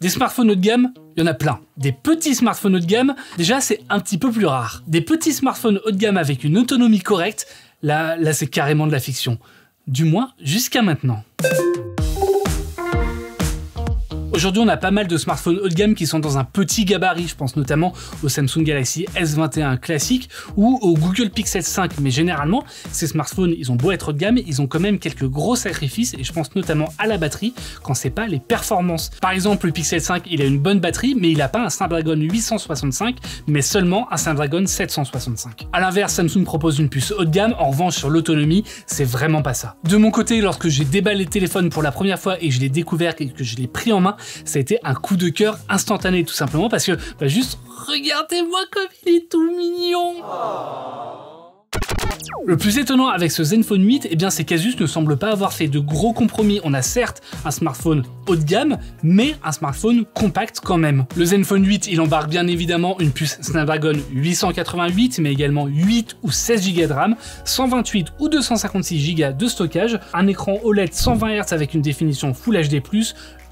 Des smartphones haut de gamme, il y en a plein. Des petits smartphones haut de gamme, déjà c'est un petit peu plus rare. Des petits smartphones haut de gamme avec une autonomie correcte, là c'est carrément de la fiction. Du moins jusqu'à maintenant. Aujourd'hui, on a pas mal de smartphones haut de gamme qui sont dans un petit gabarit. Je pense notamment au Samsung Galaxy S21 classique ou au Google Pixel 5. Mais généralement, ces smartphones, ils ont beau être haut de gamme, ils ont quand même quelques gros sacrifices. Et je pense notamment à la batterie quand c'est pas les performances. Par exemple, le Pixel 5, il a une bonne batterie, mais il n'a pas un Snapdragon 865, mais seulement un Snapdragon 765. À l'inverse, Samsung propose une puce haut de gamme. En revanche, sur l'autonomie, c'est vraiment pas ça. De mon côté, lorsque j'ai déballé le téléphone pour la première fois et que je l'ai découvert et que je l'ai pris en main, ça a été un coup de cœur instantané, tout simplement parce que juste regardez-moi comme il est tout mignon. Le plus étonnant avec ce Zenfone 8, eh bien c'est qu'Asus ne semble pas avoir fait de gros compromis. On a certes un smartphone haut de gamme, mais un smartphone compact quand même. Le Zenfone 8, il embarque bien évidemment une puce Snapdragon 888, mais également 8 ou 16 Go de RAM, 128 ou 256 Go de stockage, un écran OLED 120 Hz avec une définition Full HD+,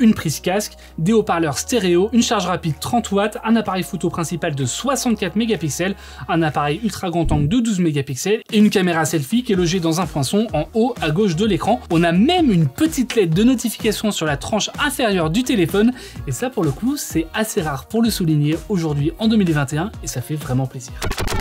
une prise casque, des haut-parleurs stéréo, une charge rapide 30 watts, un appareil photo principal de 64 mégapixels, un appareil ultra grand angle de 12 mégapixels et une caméra selfie qui est logée dans un poinçon en haut à gauche de l'écran. On a même une petite LED de notification sur la tranche inférieure du téléphone et ça pour le coup c'est assez rare pour le souligner aujourd'hui en 2021 et ça fait vraiment plaisir.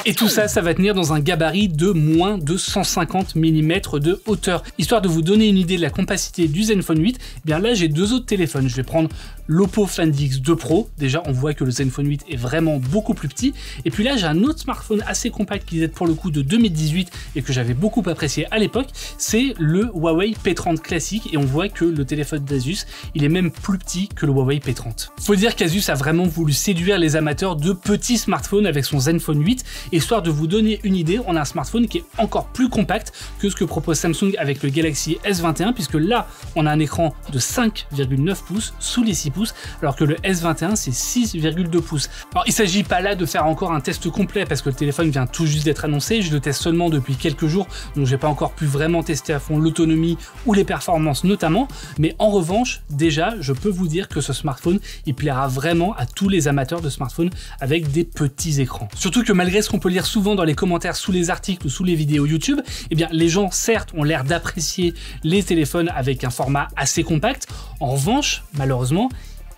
Et tout ça, ça va tenir dans un gabarit de moins de 150 mm de hauteur. Histoire de vous donner une idée de la compacité du Zenfone 8, eh bien là j'ai deux autres téléphones. Je vais prendre l'Oppo Find X2 Pro. Déjà on voit que le Zenfone 8 est vraiment beaucoup plus petit. Et puis là j'ai un autre smartphone assez compact qui date pour le coup de 2018 et que j'avais beaucoup apprécié à l'époque. C'est le Huawei P30 classique et on voit que le téléphone d'Asus, il est même plus petit que le Huawei P30. Faut dire qu'Asus a vraiment voulu séduire les amateurs de petits smartphones avec son Zenfone 8. Histoire de vous donner une idée, on a un smartphone qui est encore plus compact que ce que propose Samsung avec le Galaxy S21, puisque là, on a un écran de 5,9 pouces sous les 6 pouces, alors que le S21, c'est 6,2 pouces. Alors, il ne s'agit pas là de faire encore un test complet, parce que le téléphone vient tout juste d'être annoncé, je le teste seulement depuis quelques jours, donc j'ai pas encore pu vraiment tester à fond l'autonomie ou les performances notamment, mais en revanche, déjà, je peux vous dire que ce smartphone, il plaira vraiment à tous les amateurs de smartphones avec des petits écrans. Surtout que malgré ce qu'on peut lire souvent dans les commentaires sous les articles ou sous les vidéos YouTube, eh bien les gens certes ont l'air d'apprécier les téléphones avec un format assez compact. En revanche, malheureusement,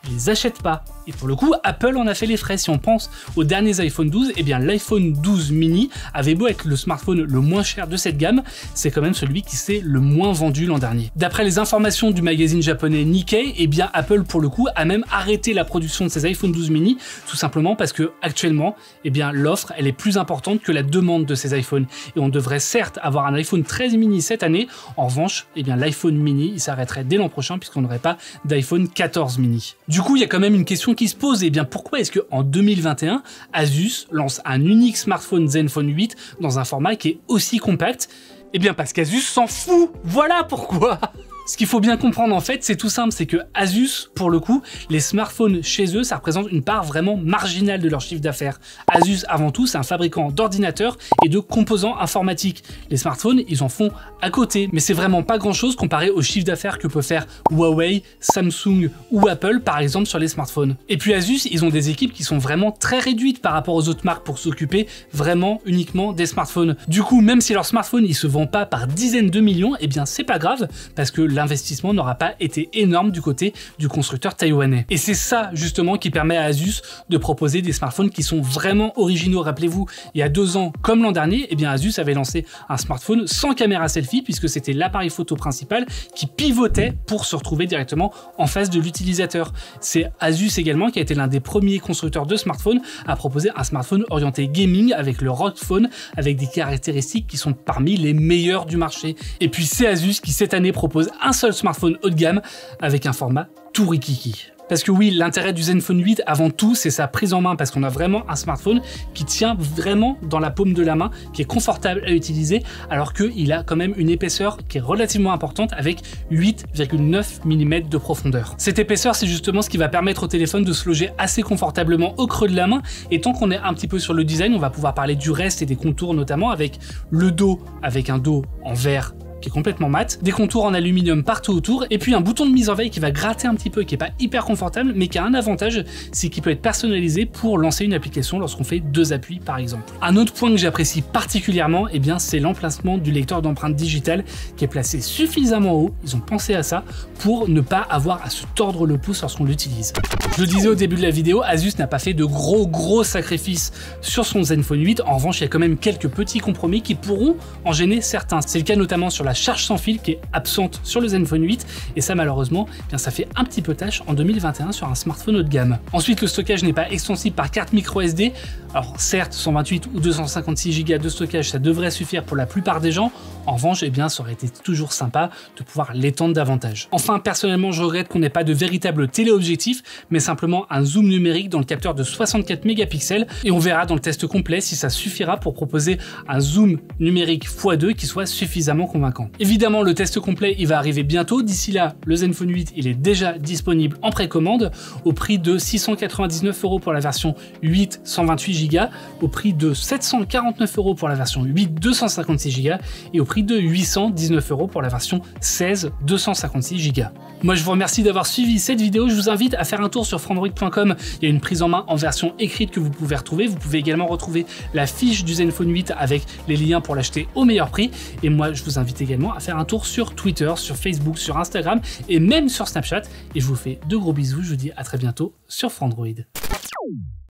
ils les achètent pas. Et pour le coup, Apple en a fait les frais. Si on pense aux derniers iPhone 12, eh bien l'iPhone 12 mini avait beau être le smartphone le moins cher de cette gamme, c'est quand même celui qui s'est le moins vendu l'an dernier. D'après les informations du magazine japonais Nikkei, eh bien Apple pour le coup a même arrêté la production de ses iPhone 12 mini, tout simplement parce que actuellement, eh bien l'offre elle est plus importante que la demande de ces iPhones. Et on devrait certes avoir un iPhone 13 mini cette année. En revanche, eh bien l'iPhone mini il s'arrêterait dès l'an prochain puisqu'on n'aurait pas d'iPhone 14 mini. Du coup, il y a quand même une question qui se pose, et bien pourquoi est-ce qu'en 2021, Asus lance un unique smartphone Zenfone 8 dans un format qui est aussi compact? Eh bien parce qu'Asus s'en fout, voilà pourquoi. Ce qu'il faut bien comprendre en fait, c'est tout simple, c'est que Asus, pour le coup, les smartphones chez eux, ça représente une part vraiment marginale de leur chiffre d'affaires. Asus, avant tout, c'est un fabricant d'ordinateurs et de composants informatiques. Les smartphones, ils en font à côté, mais c'est vraiment pas grand-chose comparé au chiffre d'affaires que peut faire Huawei, Samsung ou Apple, par exemple, sur les smartphones. Et puis Asus, ils ont des équipes qui sont vraiment très réduites par rapport aux autres marques pour s'occuper vraiment uniquement des smartphones. Du coup, même si leur smartphone, il se vend pas par dizaines de millions, eh bien c'est pas grave, parce que l'investissement n'aura pas été énorme du côté du constructeur taïwanais. Et c'est ça justement qui permet à Asus de proposer des smartphones qui sont vraiment originaux. Rappelez-vous, il y a 2 ans, comme l'an dernier, eh bien Asus avait lancé un smartphone sans caméra selfie puisque c'était l'appareil photo principal qui pivotait pour se retrouver directement en face de l'utilisateur. C'est Asus également qui a été l'un des premiers constructeurs de smartphones à proposer un smartphone orienté gaming avec le ROG Phone, avec des caractéristiques qui sont parmi les meilleures du marché. Et puis c'est Asus qui cette année propose un seul smartphone haut de gamme avec un format tout rikiki. Parce que oui, l'intérêt du Zenfone 8 avant tout, c'est sa prise en main parce qu'on a vraiment un smartphone qui tient vraiment dans la paume de la main, qui est confortable à utiliser, alors qu'il a quand même une épaisseur qui est relativement importante avec 8,9 mm de profondeur. Cette épaisseur, c'est justement ce qui va permettre au téléphone de se loger assez confortablement au creux de la main. Et tant qu'on est un petit peu sur le design, on va pouvoir parler du reste et des contours notamment avec le dos, avec un dos en verre qui est complètement mat, des contours en aluminium partout autour, et puis un bouton de mise en veille qui va gratter un petit peu, qui est pas hyper confortable, mais qui a un avantage, c'est qu'il peut être personnalisé pour lancer une application lorsqu'on fait 2 appuis par exemple. Un autre point que j'apprécie particulièrement, eh bien, c'est l'emplacement du lecteur d'empreintes digitales qui est placé suffisamment haut, ils ont pensé à ça, pour ne pas avoir à se tordre le pouce lorsqu'on l'utilise. Je le disais au début de la vidéo, Asus n'a pas fait de gros sacrifices sur son Zenfone 8, en revanche il y a quand même quelques petits compromis qui pourront en gêner certains. C'est le cas notamment sur la charge sans fil qui est absente sur le Zenfone 8, et ça malheureusement, eh bien, ça fait un petit peu tâche en 2021 sur un smartphone haut de gamme. Ensuite, le stockage n'est pas extensible par carte micro SD. Alors certes, 128 ou 256 Go de stockage, ça devrait suffire pour la plupart des gens. En revanche, eh bien, ça aurait été toujours sympa de pouvoir l'étendre davantage. Enfin, personnellement, je regrette qu'on n'ait pas de véritable téléobjectif, mais simplement un zoom numérique dans le capteur de 64 mégapixels, et on verra dans le test complet si ça suffira pour proposer un zoom numérique x2 qui soit suffisamment convaincant. Évidemment, le test complet, il va arriver bientôt. D'ici là, le Zenfone 8, il est déjà disponible en précommande au prix de 699 € pour la version 8 128 Go, au prix de 749 € pour la version 8 256 Go et au prix de 819 € pour la version 16 256 Go. Moi, je vous remercie d'avoir suivi cette vidéo. Je vous invite à faire un tour sur frandroid.com. Il y a une prise en main en version écrite que vous pouvez retrouver. Vous pouvez également retrouver la fiche du Zenfone 8 avec les liens pour l'acheter au meilleur prix. Et moi, je vous invite également à faire un tour sur Twitter, sur Facebook, sur Instagram et même sur Snapchat. Et je vous fais de gros bisous. Je vous dis à très bientôt sur Frandroid.